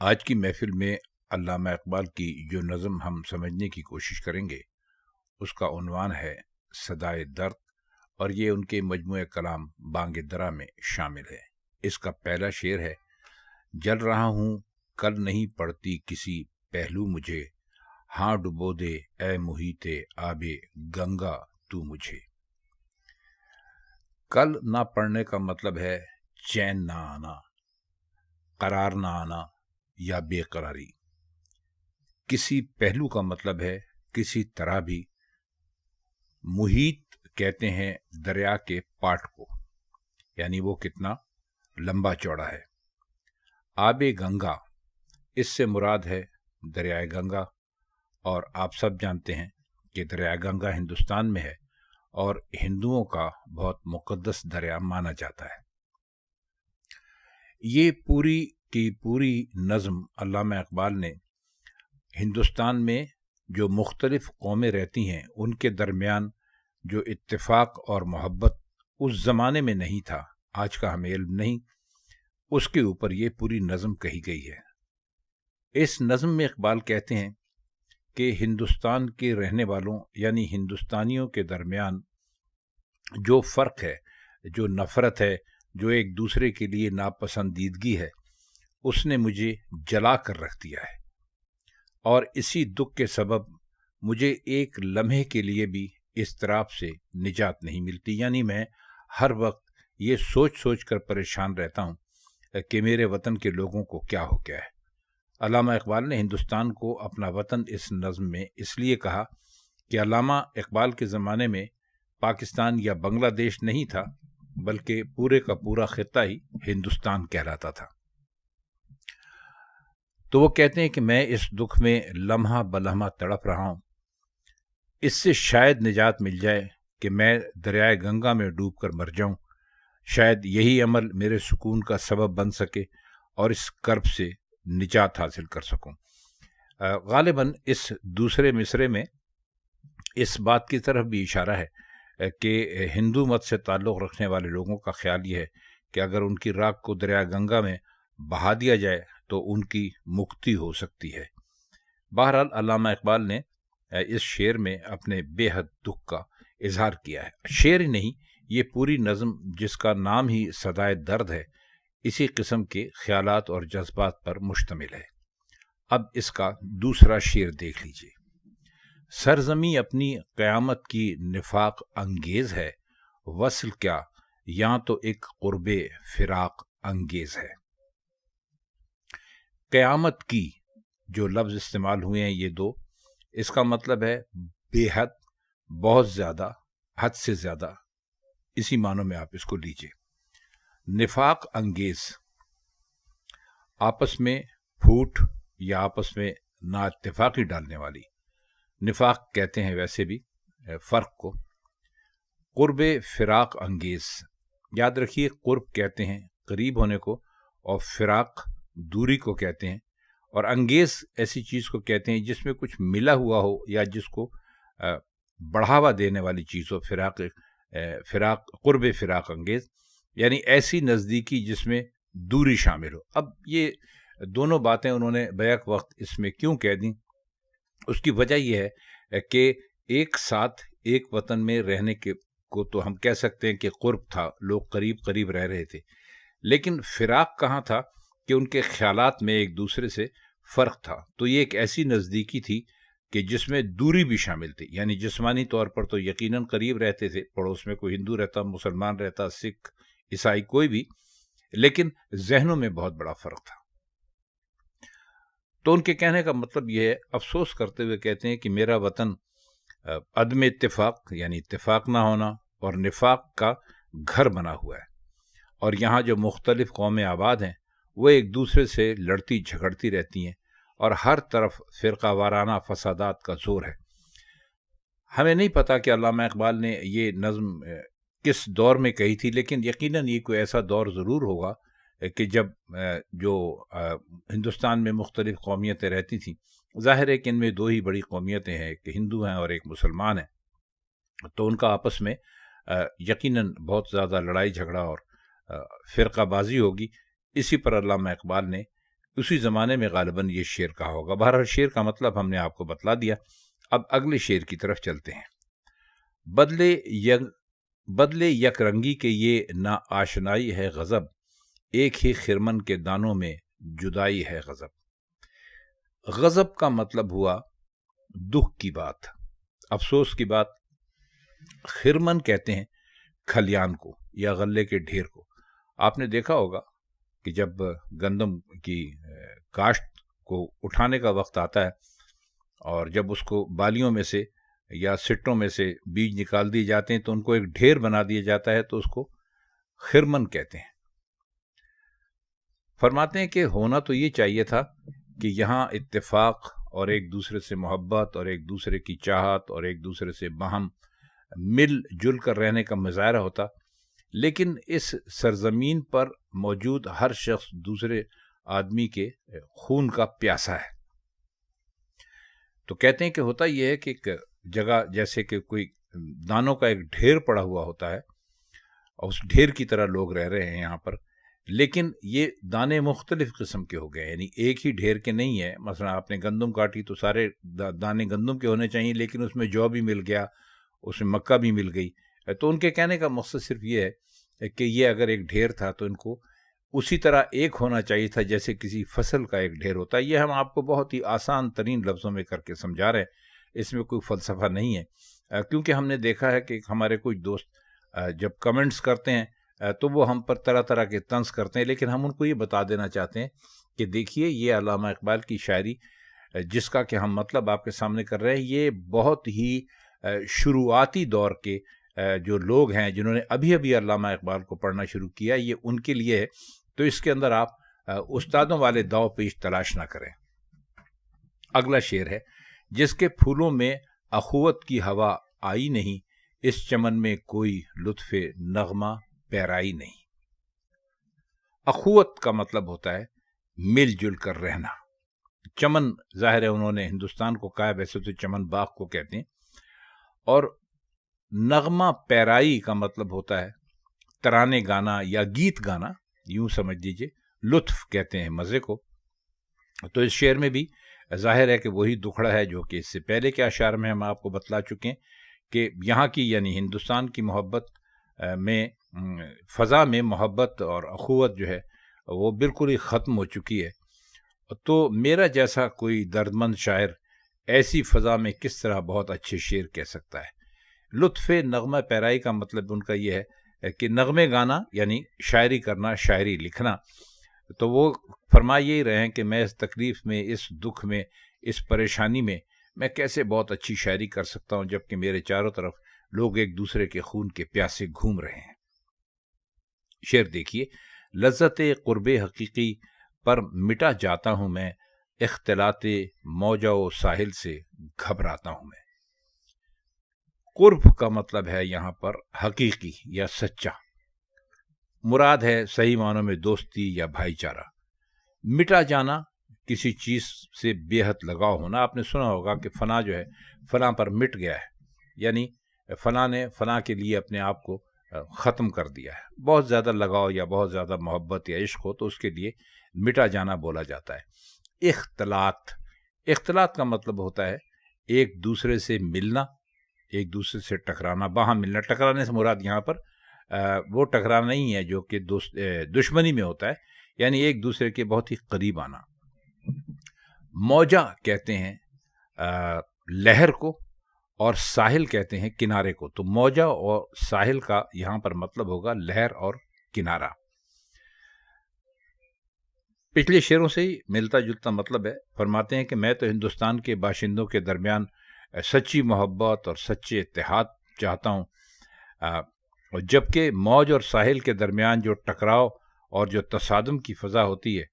آج کی محفل میں علامہ اقبال کی جو نظم ہم سمجھنے کی کوشش کریں گے اس کا عنوان ہے صدائے درد، اور یہ ان کے مجموعہ کلام بانگ درا میں شامل ہے۔ اس کا پہلا شعر ہے: جل رہا ہوں کل نہیں پڑتی کسی پہلو مجھے، ہاں ڈبو دے اے محیط آب گنگا تو مجھے۔ کل نہ پڑھنے کا مطلب ہے چین نہ آنا، قرار نہ آنا یا بے قراری۔ کسی پہلو کا مطلب ہے کسی طرح بھی۔ محیط کہتے ہیں دریا کے پاٹ کو، یعنی وہ کتنا لمبا چوڑا ہے۔ آب گنگا، اس سے مراد ہے دریائے گنگا، اور آپ سب جانتے ہیں کہ دریائے گنگا ہندوستان میں ہے اور ہندوؤں کا بہت مقدس دریا مانا جاتا ہے۔ یہ پوری کی پوری نظم علامہ اقبال نے ہندوستان میں جو مختلف قومیں رہتی ہیں ان کے درمیان جو اتفاق اور محبت اس زمانے میں نہیں تھا، آج کا ہمیں علم نہیں، اس کے اوپر یہ پوری نظم کہی گئی ہے۔ اس نظم میں اقبال کہتے ہیں کہ ہندوستان کے رہنے والوں یعنی ہندوستانیوں کے درمیان جو فرق ہے، جو نفرت ہے، جو ایک دوسرے کے لیے ناپسندیدگی ہے، اس نے مجھے جلا کر رکھ دیا ہے، اور اسی دکھ کے سبب مجھے ایک لمحے کے لیے بھی اضطراب سے نجات نہیں ملتی، یعنی میں ہر وقت یہ سوچ سوچ کر پریشان رہتا ہوں کہ میرے وطن کے لوگوں کو کیا ہو گیا ہے۔ علامہ اقبال نے ہندوستان کو اپنا وطن اس نظم میں اس لیے کہا کہ علامہ اقبال کے زمانے میں پاکستان یا بنگلہ دیش نہیں تھا، بلکہ پورے کا پورا خطہ ہی ہندوستان کہلاتا تھا۔ تو وہ کہتے ہیں کہ میں اس دکھ میں لمحہ بلمحہ تڑپ رہا ہوں، اس سے شاید نجات مل جائے کہ میں دریائے گنگا میں ڈوب کر مر جاؤں، شاید یہی عمل میرے سکون کا سبب بن سکے اور اس کرب سے نجات حاصل کر سکوں۔ غالباً اس دوسرے مصرے میں اس بات کی طرف بھی اشارہ ہے کہ ہندو مت سے تعلق رکھنے والے لوگوں کا خیال یہ ہے کہ اگر ان کی راکھ کو دریا گنگا میں بہا دیا جائے تو ان کی مکتی ہو سکتی ہے۔ بہرحال علامہ اقبال نے اس شعر میں اپنے بے حد دکھ کا اظہار کیا ہے۔ شعر ہی نہیں، یہ پوری نظم جس کا نام ہی صدائے درد ہے، اسی قسم کے خیالات اور جذبات پر مشتمل ہے۔ اب اس کا دوسرا شعر دیکھ لیجئے۔ سرزمی اپنی قیامت کی نفاق انگیز ہے، وصل کیا یہاں تو ایک قرب فراق انگیز ہے۔ قیامت کی جو لفظ استعمال ہوئے ہیں یہ دو، اس کا مطلب ہے بے حد، بہت زیادہ، حد سے زیادہ، اسی معنوں میں آپ اس کو لیجئے۔ نفاق انگیز، آپس میں پھوٹ یا آپس میں نا اتفاقی ڈالنے والی، نفاق کہتے ہیں ویسے بھی فرق کو۔ قرب فراق انگیز، یاد رکھیے قرب کہتے ہیں قریب ہونے کو، اور فراق دوری کو کہتے ہیں، اور انگیز ایسی چیز کو کہتے ہیں جس میں کچھ ملا ہوا ہو یا جس کو بڑھاوا دینے والی چیز ہو۔ فراق قرب فراق انگیز یعنی ایسی نزدیکی جس میں دوری شامل ہو۔ اب یہ دونوں باتیں انہوں نے بیک وقت اس میں کیوں کہہ دیں؟ اس کی وجہ یہ ہے کہ ایک ساتھ ایک وطن میں رہنے کو تو ہم کہہ سکتے ہیں کہ قرب تھا، لوگ قریب قریب رہ رہے تھے، لیکن فراق کہاں تھا کہ ان کے خیالات میں ایک دوسرے سے فرق تھا۔ تو یہ ایک ایسی نزدیکی تھی کہ جس میں دوری بھی شامل تھی، یعنی جسمانی طور پر تو یقیناً قریب رہتے تھے، پڑوس میں کوئی ہندو رہتا، مسلمان رہتا، سکھ، عیسائی، کوئی بھی، لیکن ذہنوں میں بہت بڑا فرق تھا۔ تو ان کے کہنے کا مطلب یہ ہے، افسوس کرتے ہوئے کہتے ہیں کہ میرا وطن عدم اتفاق یعنی اتفاق نہ ہونا اور نفاق کا گھر بنا ہوا ہے، اور یہاں جو مختلف قومیں آباد ہیں وہ ایک دوسرے سے لڑتی جھگڑتی رہتی ہیں، اور ہر طرف فرقہ وارانہ فسادات کا زور ہے۔ ہمیں نہیں پتا کہ علامہ اقبال نے یہ نظم کس دور میں کہی تھی، لیکن یقیناً یہ کوئی ایسا دور ضرور ہوگا کہ جب جو ہندوستان میں مختلف قومیتیں رہتی تھیں۔ ظاہر ہے کہ ان میں دو ہی بڑی قومیتیں ہیں، ایک ہندو ہیں اور ایک مسلمان ہیں، تو ان کا آپس میں یقیناً بہت زیادہ لڑائی جھگڑا اور فرقہ بازی ہوگی۔ اسی پر علامہ اقبال نے اسی زمانے میں غالباً یہ شعر کہا ہوگا۔ بہرحال شعر کا مطلب ہم نے آپ کو بتلا دیا، اب اگلے شعر کی طرف چلتے ہیں۔ بدلے یک رنگی کے یہ نا آشنائی ہے غضب، ایک ہی خرمن کے دانوں میں جدائی ہے غضب۔ غضب کا مطلب ہوا دکھ کی بات، افسوس کی بات۔ خرمن کہتے ہیں کھلیان کو یا غلے کے ڈھیر کو۔ آپ نے دیکھا ہوگا کہ جب گندم کی کاشت کو اٹھانے کا وقت آتا ہے اور جب اس کو بالیوں میں سے یا سٹوں میں سے بیج نکال دیے جاتے ہیں تو ان کو ایک ڈھیر بنا دیا جاتا ہے، تو اس کو خرمن کہتے ہیں۔ فرماتے ہیں کہ ہونا تو یہ چاہیے تھا کہ یہاں اتفاق اور ایک دوسرے سے محبت اور ایک دوسرے کی چاہت اور ایک دوسرے سے باہم مل جل کر رہنے کا مظاہرہ ہوتا، لیکن اس سرزمین پر موجود ہر شخص دوسرے آدمی کے خون کا پیاسا ہے۔ تو کہتے ہیں کہ ہوتا یہ ہے کہ ایک جگہ جیسے کہ کوئی دانوں کا ایک ڈھیر پڑا ہوا ہوتا ہے اور اس ڈھیر کی طرح لوگ رہ رہے ہیں یہاں پر، لیکن یہ دانے مختلف قسم کے ہو گئے، یعنی ایک ہی ڈھیر کے نہیں ہے۔ مثلا آپ نے گندم کاٹی تو سارے دانے گندم کے ہونے چاہیے، لیکن اس میں جو بھی مل گیا، اس میں مکہ بھی مل گئی۔ تو ان کے کہنے کا مقصد صرف یہ ہے کہ یہ اگر ایک ڈھیر تھا تو ان کو اسی طرح ایک ہونا چاہیے تھا جیسے کسی فصل کا ایک ڈھیر ہوتا ہے۔ یہ ہم آپ کو بہت ہی آسان ترین لفظوں میں کر کے سمجھا رہے ہیں، اس میں کوئی فلسفہ نہیں ہے، کیونکہ ہم نے دیکھا ہے کہ ہمارے کچھ دوست جب کمنٹس کرتے ہیں تو وہ ہم پر طرح طرح کے طنز کرتے ہیں، لیکن ہم ان کو یہ بتا دینا چاہتے ہیں کہ دیکھیے یہ علامہ اقبال کی شاعری جس کا کہ ہم مطلب آپ کے سامنے کر رہے ہیں، یہ بہت ہی شروعاتی دور کے جو لوگ ہیں جنہوں نے ابھی ابھی علامہ اقبال کو پڑھنا شروع کیا، یہ ان کے لیے ہے۔ تو اس کے اندر آپ استادوں والے داؤ پیش تلاش نہ کریں۔ اگلا شعر ہے، جس کے پھولوں میں اخوت کی ہوا آئی نہیں، اس چمن میں کوئی لطف نغمہ پیرائی نہیں۔ اخوت کا مطلب ہوتا ہے مل جل کر رہنا۔ چمن ظاہر ہے انہوں نے ہندوستان کو کہا، ویسے تو چمن باغ کو کہتے ہیں۔ اور نغمہ پیرائی کا مطلب ہوتا ہے ترانے گانا یا گیت گانا، یوں سمجھ لیجئے۔ لطف کہتے ہیں مزے کو۔ تو اس شعر میں بھی ظاہر ہے کہ وہی دکھڑا ہے جو کہ اس سے پہلے کے اشعار میں ہم آپ کو بتلا چکے ہیں کہ یہاں کی یعنی ہندوستان کی محبت میں فضا میں محبت اور اخوت جو ہے وہ بالکل ہی ختم ہو چکی ہے۔ تو میرا جیسا کوئی دردمند شاعر ایسی فضا میں کس طرح بہت اچھے شعر کہہ سکتا ہے۔ لطف نغمہ پیرائی کا مطلب ان کا یہ ہے کہ نغمے گانا یعنی شاعری کرنا، شاعری لکھنا۔ تو وہ فرما یہی رہے ہیں کہ میں اس تکلیف میں، اس دکھ میں، اس پریشانی میں کیسے بہت اچھی شاعری کر سکتا ہوں جبکہ میرے چاروں طرف لوگ ایک دوسرے کے خون کے پیاسے گھوم رہے ہیں۔ شعر دیکھیے، لذت قرب حقیقی پر مٹا جاتا ہوں میں، اختلاط موجہ و ساحل سے گھبراتا ہوں میں۔ قرب کا مطلب ہے یہاں پر حقیقی یا سچا، مراد ہے صحیح معنوں میں دوستی یا بھائی چارہ۔ مٹا جانا کسی چیز سے بے حد لگاؤ ہونا۔ آپ نے سنا ہوگا کہ فلاں جو ہے فلاں پر مٹ گیا ہے، یعنی فلاں نے فلاں کے لیے اپنے آپ کو ختم کر دیا ہے۔ بہت زیادہ لگاؤ یا بہت زیادہ محبت یا عشق ہو تو اس کے لیے مٹا جانا بولا جاتا ہے۔ اختلاط کا مطلب ہوتا ہے ایک دوسرے سے ملنا، ایک دوسرے سے ٹکرانا، باہم ملنا۔ ٹکرانے سے مراد یہاں پر وہ ٹکرانا نہیں ہے جو کہ دشمنی میں ہوتا ہے، یعنی ایک دوسرے کے بہت ہی قریب آنا۔ موجہ کہتے ہیں لہر کو اور ساحل کہتے ہیں کنارے کو۔ تو موجہ اور ساحل کا یہاں پر مطلب ہوگا لہر اور کنارہ۔ پچھلے شعروں سے ہی ملتا جلتا مطلب ہے۔ فرماتے ہیں کہ میں تو ہندوستان کے باشندوں کے درمیان سچی محبت اور سچے اتحاد چاہتا ہوں، اور جبکہ موج اور ساحل کے درمیان جو ٹکراؤ اور جو تصادم کی فضا ہوتی ہے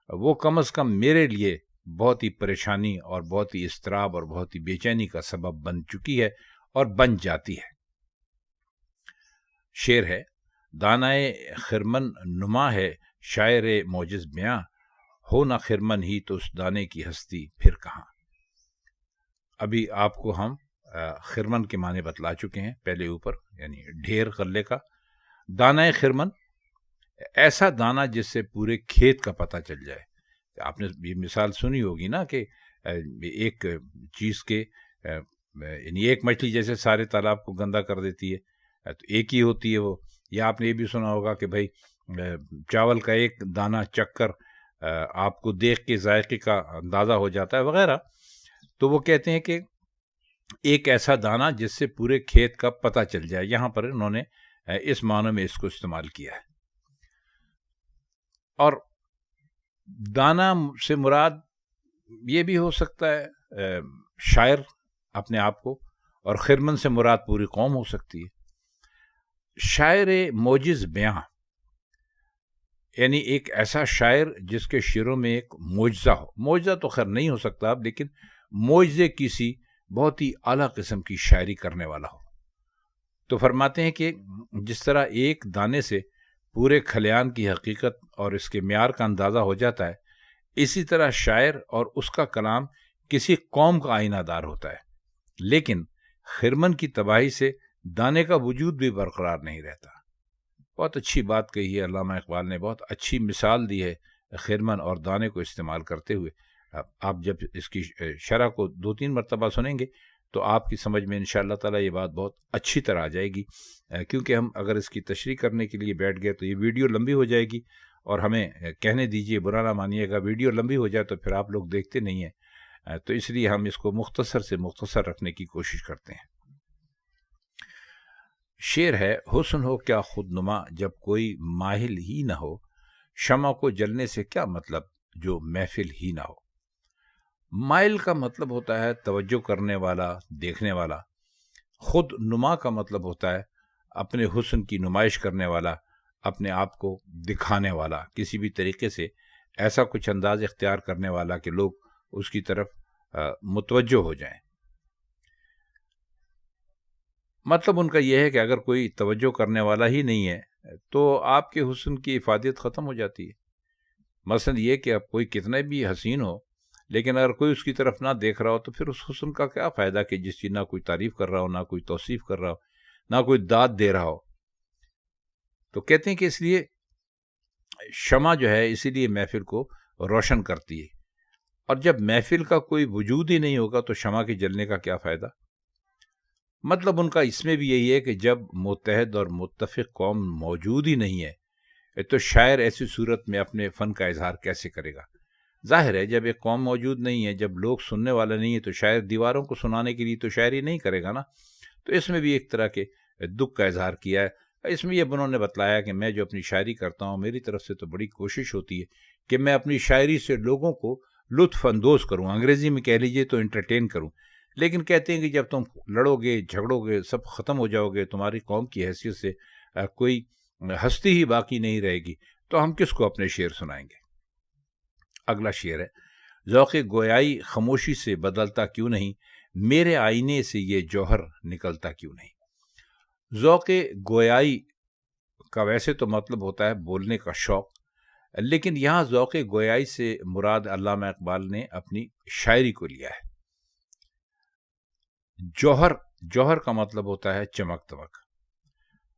وہ کم از کم میرے لیے بہت ہی پریشانی اور بہت ہی اضطراب اور بہت ہی بے چینی کا سبب بن چکی ہے اور بن جاتی ہے۔ شعر ہے، دانائے خرمن نما ہے شاعر موجز بیاں، ہو نہ خرمن ہی تو اس دانے کی ہستی پھر کہاں۔ ابھی آپ کو ہم خرمن کے معنی بتلا چکے ہیں پہلے اوپر، یعنی ڈھیر غلے کا۔ دانائے خرمن ایسا دانہ جس سے پورے کھیت کا پتہ چل جائے، آپ نے یہ مثال سنی ہوگی نا کہ ایک چیز کے یعنی ایک مچھلی جیسے سارے تالاب کو گندا کر دیتی ہے تو ایک ہی ہوتی ہے وہ. یا آپ نے یہ بھی سنا ہوگا کہ بھائی چاول کا ایک دانہ چکھ کر آپ کو دیکھ کے ذائقے کا اندازہ ہو جاتا ہے وغیرہ. تو وہ کہتے ہیں کہ ایک ایسا دانہ جس سے پورے کھیت کا پتہ چل جائے. یہاں پر انہوں نے اس معنی میں اس کو استعمال کیا ہے. اور دانہ سے مراد یہ بھی ہو سکتا ہے شاعر اپنے آپ کو, اور خرمن سے مراد پوری قوم ہو سکتی ہے. شاعر موجز بیاں یعنی ایک ایسا شاعر جس کے شعروں میں ایک معجزہ ہو. معجزہ تو خیر نہیں ہو سکتا اب, لیکن معجزے کسی بہت ہی اعلیٰ قسم کی شاعری کرنے والا ہو. تو فرماتے ہیں کہ جس طرح ایک دانے سے پورے کھلیان کی حقیقت اور اس کے معیار کا اندازہ ہو جاتا ہے, اسی طرح شاعر اور اس کا کلام کسی قوم کا آئینہ دار ہوتا ہے. لیکن خرمن کی تباہی سے دانے کا وجود بھی برقرار نہیں رہتا. بہت اچھی بات کہی ہے علامہ اقبال نے, بہت اچھی مثال دی ہے خرمن اور دانے کو استعمال کرتے ہوئے. آپ جب اس کی شرح کو 2-3 مرتبہ سنیں گے تو آپ کی سمجھ میں انشاءاللہ تعالی یہ بات بہت اچھی طرح آ جائے گی, کیونکہ ہم اگر اس کی تشریح کرنے کے لیے بیٹھ گئے تو یہ ویڈیو لمبی ہو جائے گی. اور ہمیں کہنے دیجئے, برا نہ مانیے گا, ویڈیو لمبی ہو جائے تو پھر آپ لوگ دیکھتے نہیں ہیں, تو اس لیے ہم اس کو مختصر سے مختصر رکھنے کی کوشش کرتے ہیں. شعر ہے, حسن ہو کیا خود نما جب کوئی ماہل ہی نہ ہو, شمع کو جلنے سے کیا مطلب جو محفل ہی نہ ہو. مائل کا مطلب ہوتا ہے توجہ کرنے والا, دیکھنے والا. خود نما کا مطلب ہوتا ہے اپنے حسن کی نمائش کرنے والا, اپنے آپ کو دکھانے والا, کسی بھی طریقے سے ایسا کچھ انداز اختیار کرنے والا کہ لوگ اس کی طرف متوجہ ہو جائیں. مطلب ان کا یہ ہے کہ اگر کوئی توجہ کرنے والا ہی نہیں ہے تو آپ کے حسن کی افادیت ختم ہو جاتی ہے. مثلا یہ کہ اب کوئی کتنے بھی حسین ہو, لیکن اگر کوئی اس کی طرف نہ دیکھ رہا ہو تو پھر اس حسن کا کیا فائدہ کہ جس کی نہ کوئی تعریف کر رہا ہو, نہ کوئی توصیف کر رہا ہو, نہ کوئی داد دے رہا ہو. تو کہتے ہیں کہ اس لیے شمع جو ہے اسی لیے محفل کو روشن کرتی ہے, اور جب محفل کا کوئی وجود ہی نہیں ہوگا تو شمع کے جلنے کا کیا فائدہ. مطلب ان کا اس میں بھی یہی ہے کہ جب متحد اور متفق قوم موجود ہی نہیں ہے تو شاعر ایسی صورت میں اپنے فن کا اظہار کیسے کرے گا. ظاہر ہے جب ایک قوم موجود نہیں ہے, جب لوگ سننے والا نہیں ہے, تو شاعر دیواروں کو سنانے کے لیے تو شاعری نہیں کرے گا نا. تو اس میں بھی ایک طرح کے دکھ کا اظہار کیا ہے. اس میں یہ انہوں نے بتلایا کہ میں جو اپنی شاعری کرتا ہوں, میری طرف سے تو بڑی کوشش ہوتی ہے کہ میں اپنی شاعری سے لوگوں کو لطف اندوز کروں, انگریزی میں کہہ لیجئے تو انٹرٹین کروں. لیکن کہتے ہیں کہ جب تم لڑو گے, جھگڑو گے, سب ختم ہو جاؤ گے, تمہاری قوم کی حیثیت سے کوئی ہستی ہی باقی نہیں رہے گی, تو ہم کس کو اپنے شعر سنائیں گے. اگلا شعر ہے, ذوق گویائی خاموشی سے بدلتا کیوں نہیں, میرے آئینے سے یہ جوہر نکلتا کیوں نہیں. ذوق گویائی کا ویسے تو مطلب ہوتا ہے بولنے کا شوق, لیکن یہاں ذوق گویائی سے مراد علامہ اقبال نے اپنی شاعری کو لیا ہے. جوہر کا مطلب ہوتا ہے چمک دمک.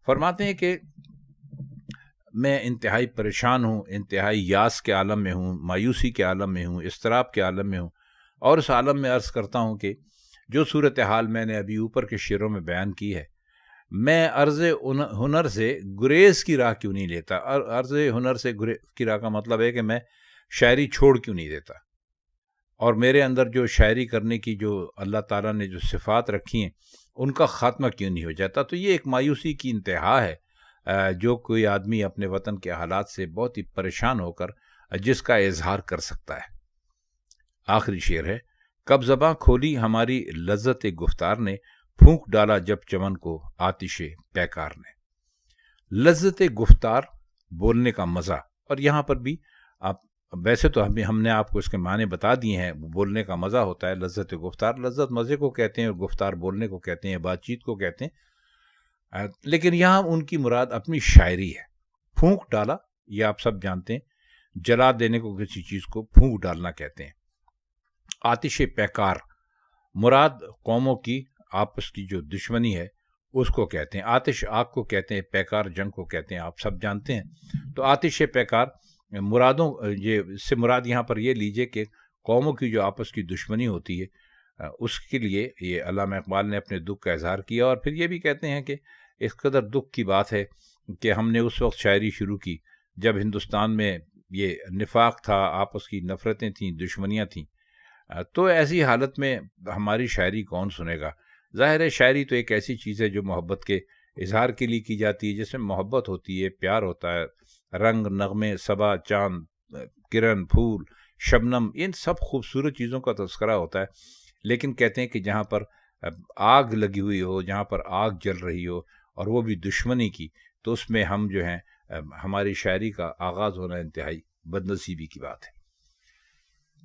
فرماتے ہیں کہ میں انتہائی پریشان ہوں, انتہائی یاس کے عالم میں ہوں, مایوسی کے عالم میں ہوں, اضطراب کے عالم میں ہوں, اور اس عالم میں عرض کرتا ہوں کہ جو صورتحال میں نے ابھی اوپر کے شعروں میں بیان کی ہے, میں عرض ہنر سے گریز کی راہ کیوں نہیں لیتا. عرض ہنر سے گریز کی راہ کا مطلب ہے کہ میں شاعری چھوڑ کیوں نہیں دیتا, اور میرے اندر جو شاعری کرنے کی جو اللہ تعالیٰ نے جو صفات رکھی ہیں ان کا خاتمہ کیوں نہیں ہو جاتا. تو یہ ایک مایوسی کی انتہا ہے جو کوئی آدمی اپنے وطن کے حالات سے بہت ہی پریشان ہو کر جس کا اظہار کر سکتا ہے. آخری شعر ہے, کب زباں کھولی ہماری لذت گفتار نے, پھونک ڈالا جب چمن کو آتش پیکار نے. لذت گفتار, بولنے کا مزہ, اور یہاں پر بھی آپ ویسے تو ہم نے آپ کو اس کے معنی بتا دیے ہیں. بولنے کا مزہ ہوتا ہے لذت گفتار, لذت مزے کو کہتے ہیں اور گفتار بولنے کو کہتے ہیں, بات چیت کو کہتے ہیں. لیکن یہاں ان کی مراد اپنی شاعری ہے. پھونک ڈالا, یہ آپ سب جانتے ہیں, جلا دینے کو کسی چیز کو پھونک ڈالنا کہتے ہیں. آتش پیکار, مراد قوموں کی آپس کی جو دشمنی ہے اس کو کہتے ہیں. آتش آگ کو کہتے ہیں, پیکار جنگ کو کہتے ہیں, آپ سب جانتے ہیں. تو آتش پیکار مرادوں یہ اس سے مراد یہاں پر یہ لیجئے کہ قوموں کی جو آپس کی دشمنی ہوتی ہے اس کے لیے یہ علامہ اقبال نے اپنے دکھ کا اظہار کیا، اور پھر یہ بھی کہتے ہیں کہ اس قدر دکھ کی بات ہے کہ ہم نے اس وقت شاعری شروع کی جب ہندوستان میں یہ نفاق تھا، آپس کی نفرتیں تھیں، دشمنیاں تھیں، تو ایسی حالت میں ہماری شاعری کون سنے گا؟ ظاہر ہے شاعری تو ایک ایسی چیز ہے جو محبت کے اظہار کے لیے کی جاتی ہے، جس میں محبت ہوتی ہے، پیار ہوتا ہے، رنگ، نغمے، صبا، چاند، کرن، پھول، شبنم، ان سب خوبصورت چیزوں کا تذکرہ ہوتا ہے۔ لیکن کہتے ہیں کہ جہاں پر آگ لگی ہوئی ہو، جہاں پر آگ جل رہی ہو، اور وہ بھی دشمنی کی، تو اس میں ہم جو ہیں ہماری شاعری کا آغاز ہونا انتہائی بدنصیبی کی بات ہے۔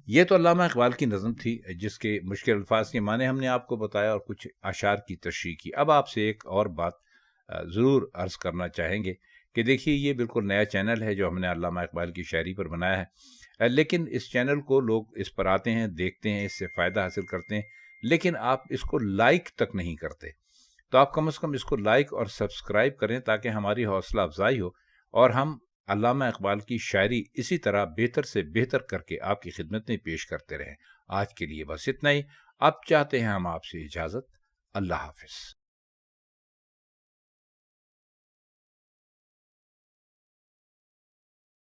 یہ تو علامہ اقبال کی نظم تھی جس کے مشکل الفاظ کے معنی ہم نے آپ کو بتایا اور کچھ اشعار کی تشریح کی۔ اب آپ سے ایک اور بات ضرور عرض کرنا چاہیں گے کہ دیکھیے یہ بالکل نیا چینل ہے جو ہم نے علامہ اقبال کی شاعری پر بنایا ہے، لیکن اس چینل کو لوگ اس پر آتے ہیں، دیکھتے ہیں، اس سے فائدہ حاصل کرتے ہیں، لیکن آپ اس کو لائک تک نہیں کرتے۔ تو آپ کم از کم اس کو لائک اور سبسکرائب کریں تاکہ ہماری حوصلہ افزائی ہو اور ہم علامہ اقبال کی شاعری اسی طرح بہتر سے بہتر کر کے آپ کی خدمت میں پیش کرتے رہیں۔ آج کے لیے بس اتنا ہی۔ اب چاہتے ہیں ہم آپ سے اجازت۔ اللہ حافظ۔